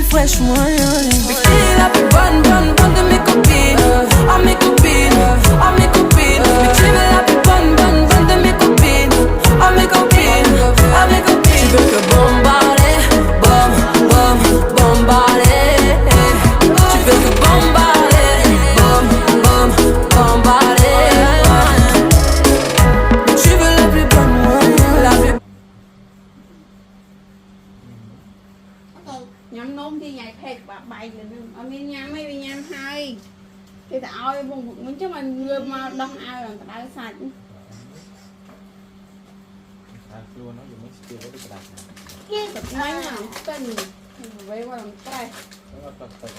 fresh one. Bikini la plus bonne, bonne, bonne de mes copines. Oh mes copines, oh mes copines. Bikini la plus bonne, bonne, bonne de mes copines. Oh mes copines, oh mes copines. Tu veux que bombarder, bom, bom, bombarder. Tu veux que bombarder, bom, bom, bombarder. Tu veux la plus bonne, ouais, la plus. nhắm nôm thì nhảy phệt và bay lên ở bên nhắm mấy bên nhắm hay thì tạo vùng muốn chứ mà người mà đông ai là ta sạch luôn nó dùng mấy skill với cái đạn cái tập máy mà tên với qua làm tay nó tập tập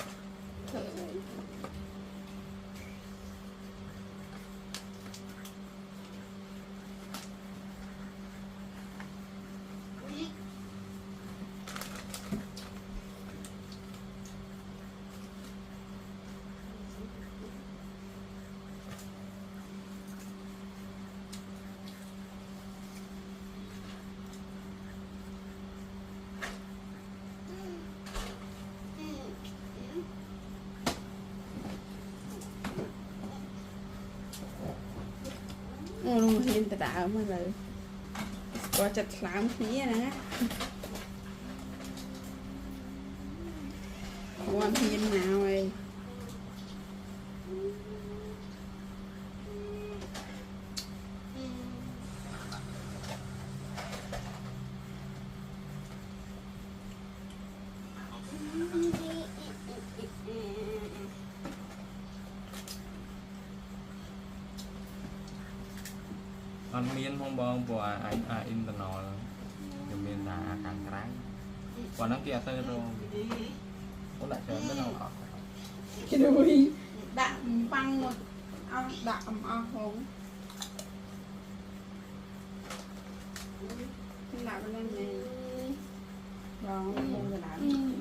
hiện tại tạo mà là có chặt làm phía nè quan hiên nào rồi anh miên không bom của anh internal dùng miên là càng trái còn nó kia thôi rồi có lại chờ nó đâu cái đuôi đạm băng một đạm hồng làm bên này rồi không là đạm